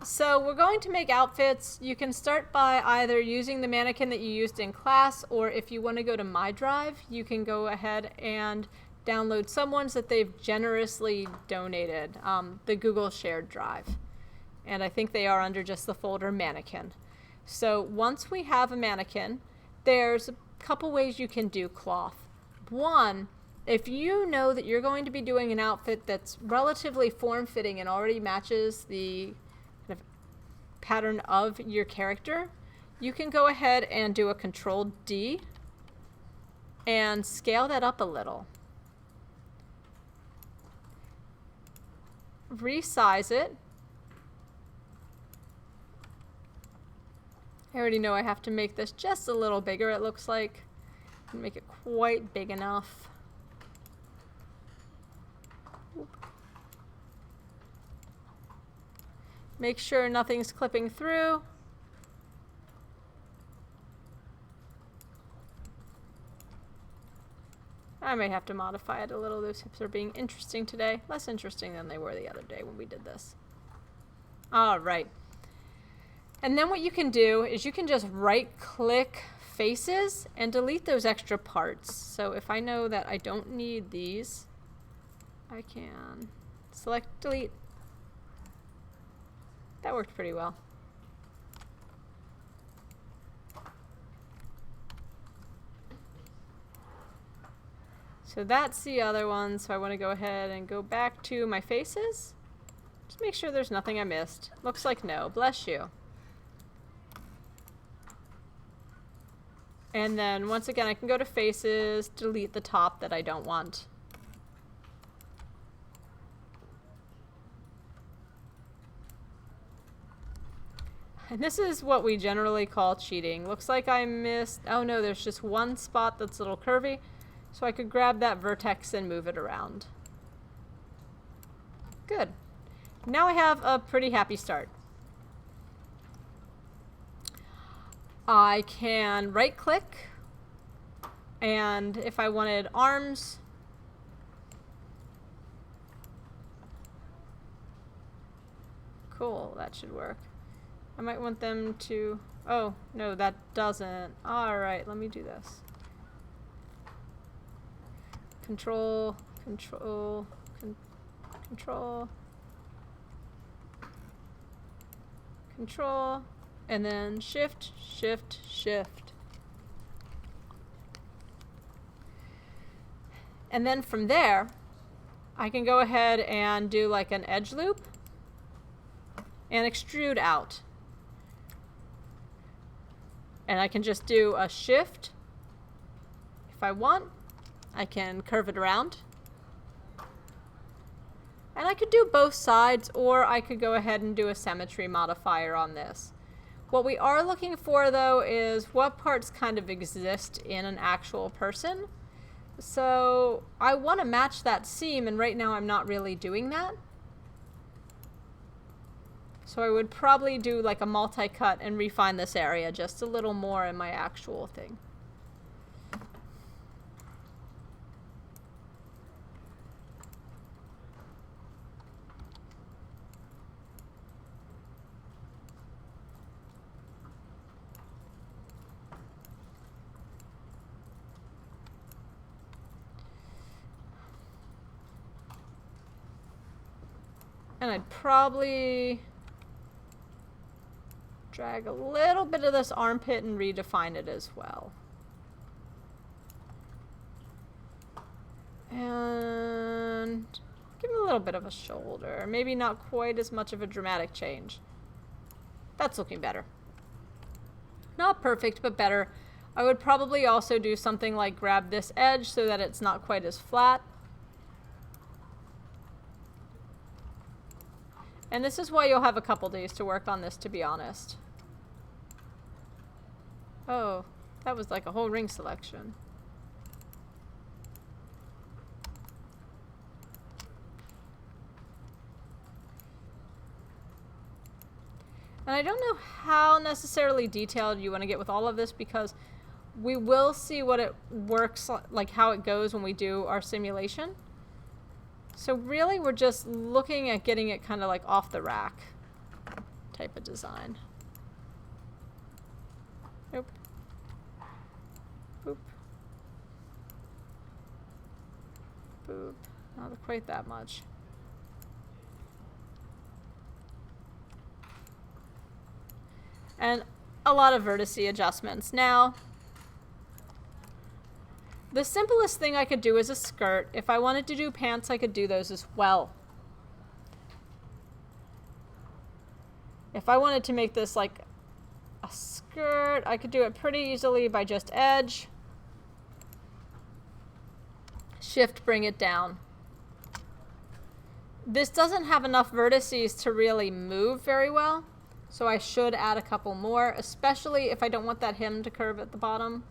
So we're going to make outfits. You can start by either using the mannequin that you used in class, or if you want to go to My Drive, you can go ahead and download some ones that they've generously donated, the Google Shared Drive. And I think they are under just the folder mannequin. So once we have a mannequin, there's a couple ways you can do cloth. One, if you know that you're going to be doing an outfit that's relatively form-fitting and already matches the kind of pattern of your character, you can go ahead and do a Control D and scale that up a little. Resize it. I already know I have to make this just a little bigger, it looks like. Make it quite big enough. Make sure nothing's clipping through. I may have to modify it a little. Those hips are being interesting today. Less interesting than they were the other day when we did this. All right. And then what you can do is you can just right-click faces and delete those extra parts. So if I know that I don't need these, I can select delete. That worked pretty well. So that's the other one. So I want to go ahead and go back to my faces. Just make sure there's nothing I missed. Looks like no. Bless you. And then once again, I can go to faces, delete the top that I don't want. And this is what we generally call cheating. Looks like I missed, oh no, there's just one spot that's a little curvy. So I could grab that vertex and move it around. Good. Now I have a pretty happy start. I can right click, and if I wanted arms, cool, that should work. I might want them to, oh no, that doesn't. All right, let me do this. Control, control, control, control. And then shift, shift, shift. And then from there, I can go ahead and do like an edge loop and extrude out. And I can just do a shift. If I want, I can curve it around. And I could do both sides, or I could go ahead and do a symmetry modifier on this. What we are looking for, though, is what parts kind of exist in an actual person. So I want to match that seam, and right now I'm not really doing that. So I would probably do like a multi-cut and refine this area just a little more in my actual thing. And I'd probably drag a little bit of this armpit and redefine it as well. And give him a little bit of a shoulder. Maybe not quite as much of a dramatic change. That's looking better. Not perfect, but better. I would probably also do something like grab this edge so that it's not quite as flat. And this is why you'll have a couple days to work on this, to be honest. Oh, that was like a whole ring selection. And I don't know how necessarily detailed you want to get with all of this, because we will see what it works like, how it goes when we do our simulation. So really we're just looking at getting it kind of like off the rack type of design. Nope. Boop. Boop. Not quite that much. And a lot of vertice adjustments. Now, the simplest thing I could do is a skirt. If I wanted to do pants, I could do those as well. If I wanted to make this like a skirt, I could do it pretty easily by just edge. Shift, bring it down. This doesn't have enough vertices to really move very well, so I should add a couple more, especially if I don't want that hem to curve at the bottom.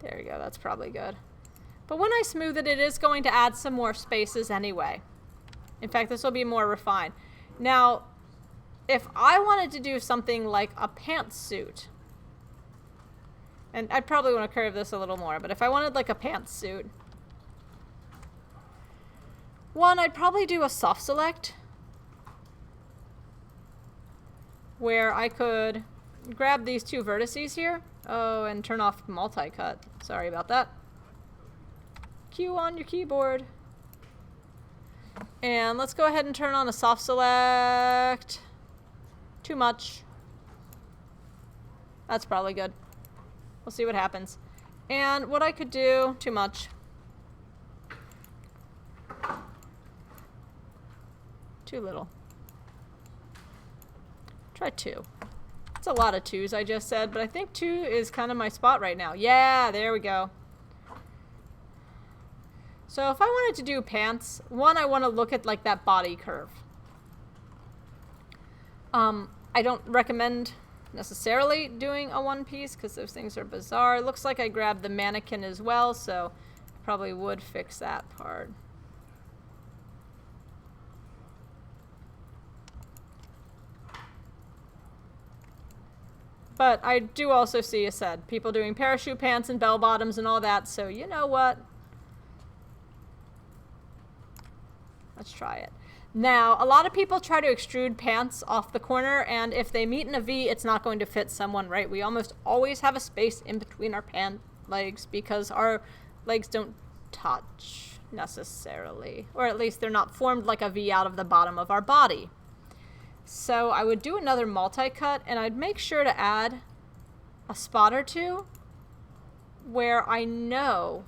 There we go, that's probably good. But when I smooth it, it is going to add some more spaces anyway. In fact, this will be more refined. Now, if I wanted to do something like a pantsuit, and I'd probably want to curve this a little more, but if I wanted like a pantsuit, one, I'd probably do a soft select, where I could grab these two vertices here. Oh, and turn off multi-cut. Sorry about that. Q on your keyboard. And let's go ahead and turn on a soft select. Too much. That's probably good. We'll see what happens. And what I could do, too much. Too little. Try 2. It's a lot of 2s I just said, but I think 2 is kind of my spot right now. Yeah, there we go. So if I wanted to do pants, one, I want to look at like that body curve. I don't recommend necessarily doing a one piece because those things are bizarre. It looks like I grabbed the mannequin as well, so I probably would fix that part. But I do also see, as said, people doing parachute pants and bell bottoms and all that, so you know what? Let's try it. Now, a lot of people try to extrude pants off the corner, and if they meet in a V, it's not going to fit someone, right? We almost always have a space in between our pant legs because our legs don't touch necessarily, or at least they're not formed like a V out of the bottom of our body. So I would do another multi-cut, and I'd make sure to add a spot or two where I know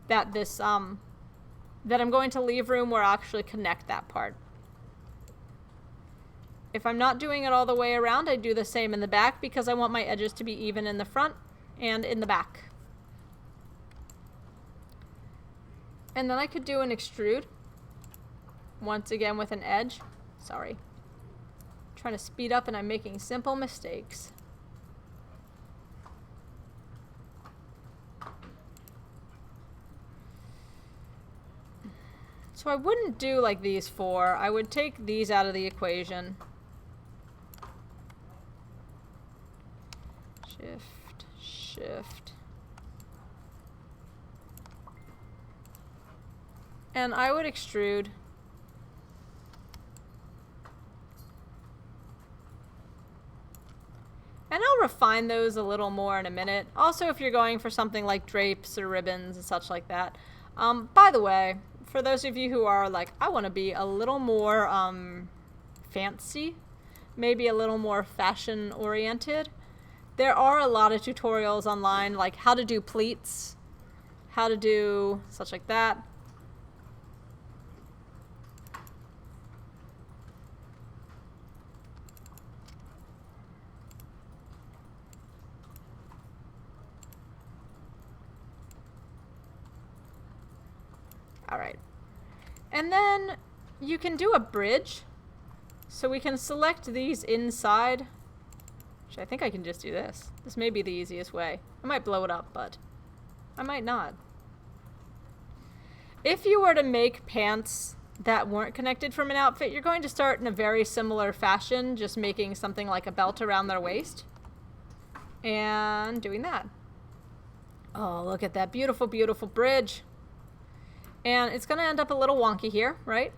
that this, that I'm going to leave room where I actually connect that part. If I'm not doing it all the way around, I do the same in the back because I want my edges to be even in the front and in the back. And then I could do an extrude. Once again with an edge. Sorry. I'm trying to speed up and I'm making simple mistakes. So I wouldn't do like these 4. I would take these out of the equation. Shift, shift. And I would extrude. And I'll refine those a little more in a minute. Also, if you're going for something like drapes or ribbons and such like that. By the way, for those of you who are like, I want to be a little more fancy, maybe a little more fashion oriented, there are a lot of tutorials online, like how to do pleats, how to do such like that. All right. And then you can do a bridge. So we can select these inside. Which I think I can just do this. This may be the easiest way. I might blow it up, but I might not. If you were to make pants that weren't connected from an outfit, you're going to start in a very similar fashion, just making something like a belt around their waist. and doing that. Oh, look at that beautiful, beautiful bridge. And it's going to end up a little wonky here, right?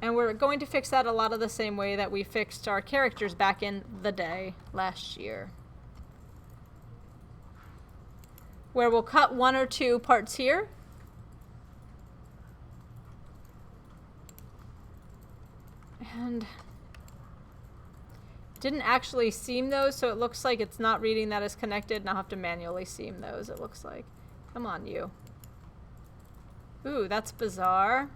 And we're going to fix that a lot of the same way that we fixed our characters back in the day last year. Where we'll cut 1 or 2 parts here. And didn't actually seam those, so it looks like it's not reading that as connected, and I'll have to manually seam those, it looks like. Come on, you. Ooh, that's bizarre.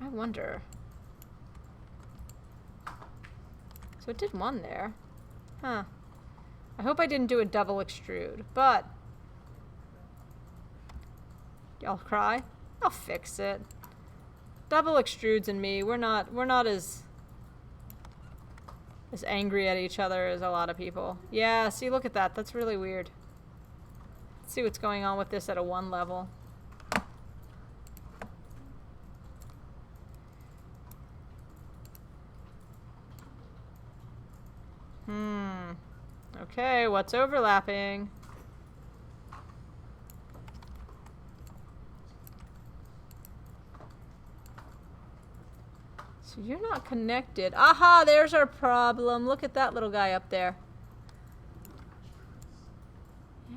I wonder. So it did 1 there. Huh. I hope I didn't do a double extrude, but y'all cry? I'll fix it. Double extrudes and me, we're not as angry at each other as a lot of people. Yeah, see, look at that. That's really weird. Let's see what's going on with this at a 1 level. Okay, what's overlapping? So you're not connected. Aha, there's our problem. Look at that little guy up there. Yeah.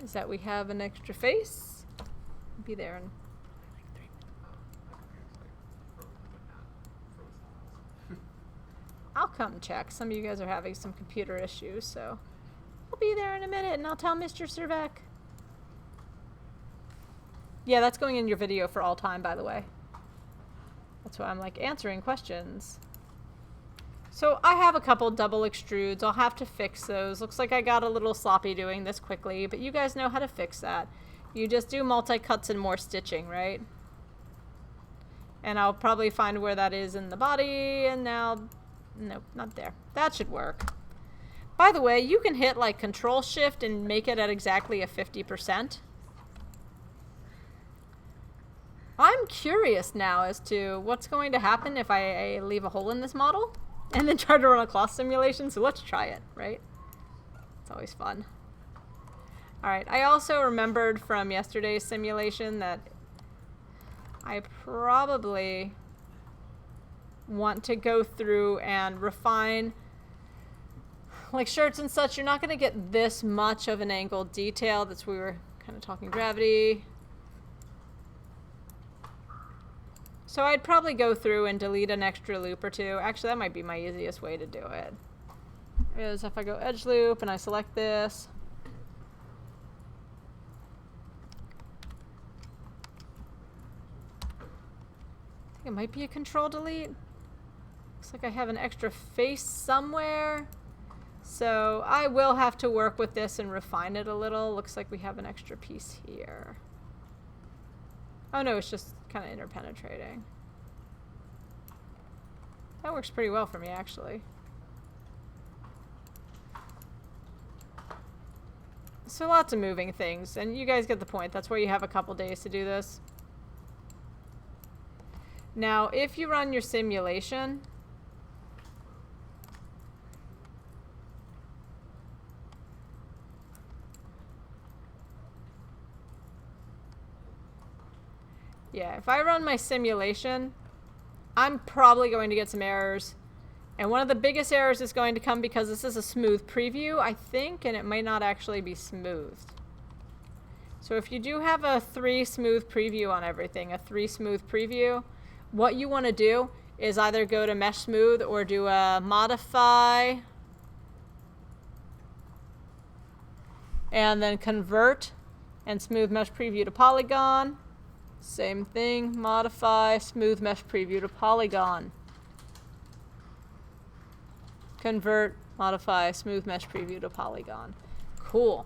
Is that we have an extra face? Be there in I'll come check. Some of you guys are having some computer issues, so I'll be there in a minute and I'll tell Mr. Servec. Yeah, that's going in your video for all time, by the way. That's why I'm like answering questions. So I have a couple double extrudes. I'll have to fix those. Looks like I got a little sloppy doing this quickly, but you guys know how to fix that. You just do multi-cuts and more stitching, right? And I'll probably find where that is in the body, and now... Nope, not there. That should work. By the way, you can hit like Control Shift and make it at exactly a 50%. I'm curious now as to what's going to happen if I leave a hole in this model and then try to run a cloth simulation, so let's try it, right? It's always fun. Alright, I also remembered from yesterday's simulation that I probably want to go through and refine like shirts and such. You're not going to get this much of an angled detail. That's we were kind of talking gravity. So I'd probably go through and delete an extra loop or 2. Actually, that might be my easiest way to do it. Is if I go edge loop and I select this. I think it might be a control delete. Looks like I have an extra face somewhere. So I will have to work with this and refine it a little. Looks like we have an extra piece here. Oh no, it's just kind of interpenetrating. That works pretty well for me, actually. So lots of moving things, and you guys get the point. That's why you have a couple days to do this. Now, if you run your simulation, yeah, if I run my simulation, I'm probably going to get some errors. And one of the biggest errors is going to come because this is a smooth preview, I think, and it might not actually be smoothed. So if you do have a 3 smooth preview on everything, a 3 smooth preview, what you want to do is either go to mesh smooth or do a modify and then convert and smooth mesh preview to polygon. Same thing, modify, smooth mesh preview to polygon. Convert, modify, smooth mesh preview to polygon. Cool.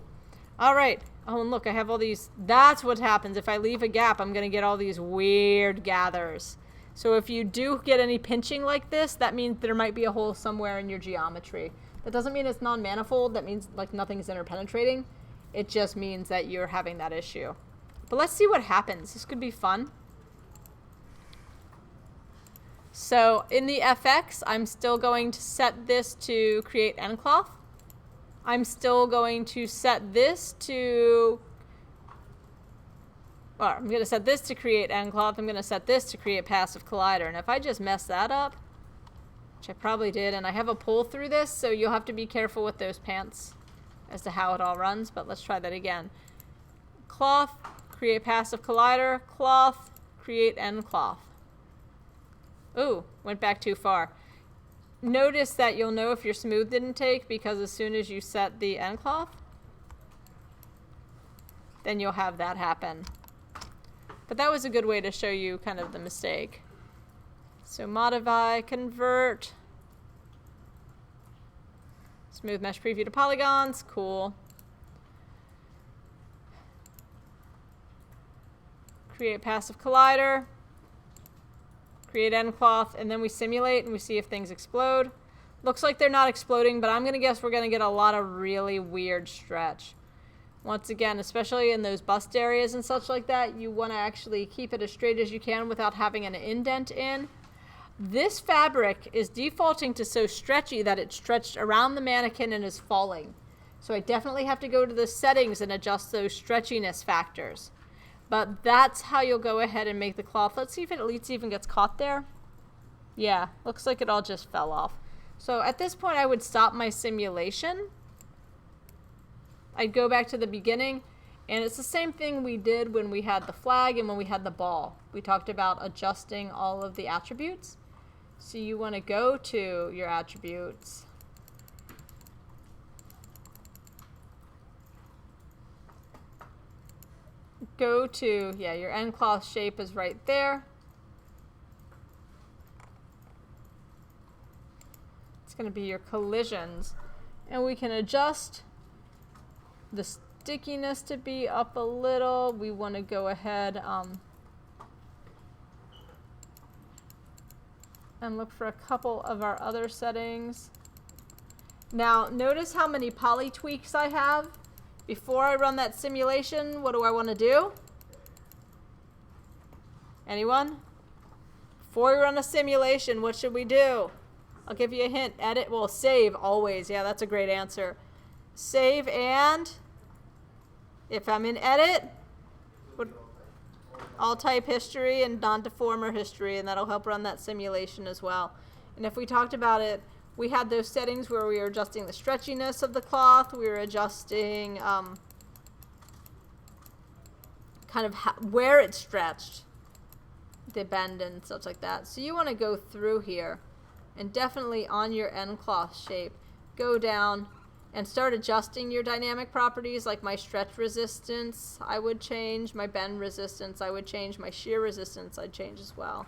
All right. Oh, and look, I have all these. That's what happens. If I leave a gap, I'm going to get all these weird gathers. So if you do get any pinching like this, that means there might be a hole somewhere in your geometry. That doesn't mean it's non-manifold. That means like nothing's interpenetrating. It just means that you're having that issue. But let's see what happens. This could be fun. So in the FX, I'm still going to set this to create end cloth. I'm still going to set this to, or I'm going to set this to create end cloth. I'm going to set this to create passive collider. And if I just mess that up, which I probably did, and I have a pull through this, so you'll have to be careful with those pants as to how it all runs, but let's try that again. Cloth, create passive collider, cloth, create end cloth. Ooh, went back too far. Notice that you'll know if your smooth didn't take, because as soon as you set the end cloth, then you'll have that happen. But that was a good way to show you kind of the mistake. So modify, convert, smooth mesh preview to polygons, cool. Create passive collider, create end cloth, and then we simulate and we see if things explode. Looks like they're not exploding, but I'm gonna guess we're gonna get a lot of really weird stretch. Once again, especially in those bust areas and such like that, you wanna actually keep it as straight as you can without having an indent in. This fabric is defaulting to so stretchy that it's stretched around the mannequin and is falling. So I definitely have to go to the settings and adjust those stretchiness factors. But that's how you'll go ahead and make the cloth. Let's see if it at least even gets caught there. Yeah, looks like it all just fell off. So at this point I would stop my simulation. I'd go back to the beginning, and it's the same thing we did when we had the flag and when we had the ball. We talked about adjusting all of the attributes. So you want to go to your attributes. Go to, yeah, your end cloth shape is right there. It's going to be your collisions. And we can adjust the stickiness to be up a little. We want to go ahead and look for a couple of our other settings. Now, notice how many poly tweaks I have. Before I run that simulation, what do I want to do? Anyone? Before we run a simulation, what should we do? I'll give you a hint. Edit, well, save always. Yeah, that's a great answer. Save, and if I'm in edit, I'll type history and non-deformer history, and that'll help run that simulation as well. And if we talked about it, we had those settings where we were adjusting the stretchiness of the cloth, we were adjusting kind of where it stretched, the bend and such like that. So you want to go through here and definitely on your end cloth shape, go down and start adjusting your dynamic properties, like my stretch resistance I would change, my bend resistance I would change, my shear resistance I'd change as well.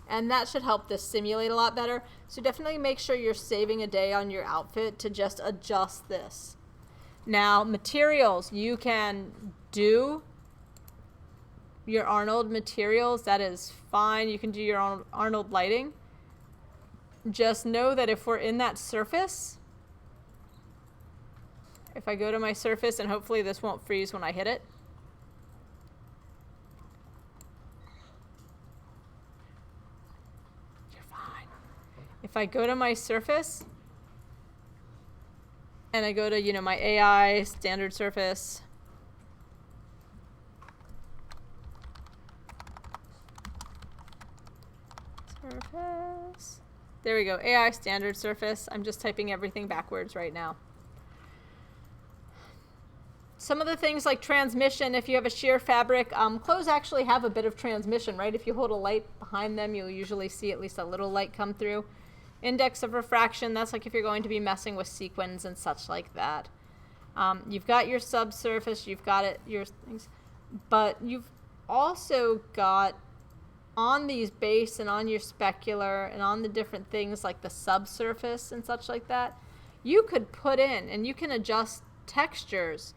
And that should help this simulate a lot better. So definitely make sure you're saving a day on your outfit to just adjust this. Now, materials, you can do your Arnold materials, that is fine. You can do your Arnold lighting. Just know that if we're in that surface, if I go to my surface, and hopefully this won't freeze when I hit it. You're fine. If I go to my surface, and I go to, you know, my AI standard surface, there we go, AI standard surface. I'm just typing everything backwards right now. Some of the things like transmission, if you have a sheer fabric, clothes actually have a bit of transmission, right? If you hold a light behind them, you'll usually see at least a little light come through. Index of refraction, that's like if you're going to be messing with sequins and such like that. You've got your subsurface, you've got it, your things, but you've also got on these base and on your specular and on the different things like the subsurface and such like that, you could put in and you can adjust textures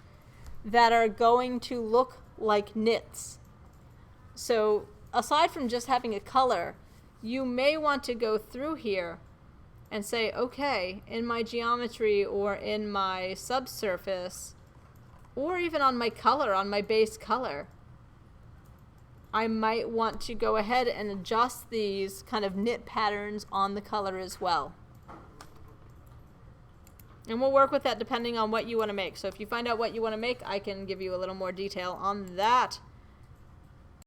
that are going to look like knits. So aside from just having a color, you may want to go through here and say, okay, in my geometry or in my subsurface, or even on my color, on my base color, I might want to go ahead and adjust these kind of knit patterns on the color as well. And we'll work with that depending on what you want to make. So if you find out what you want to make, I can give you a little more detail on that.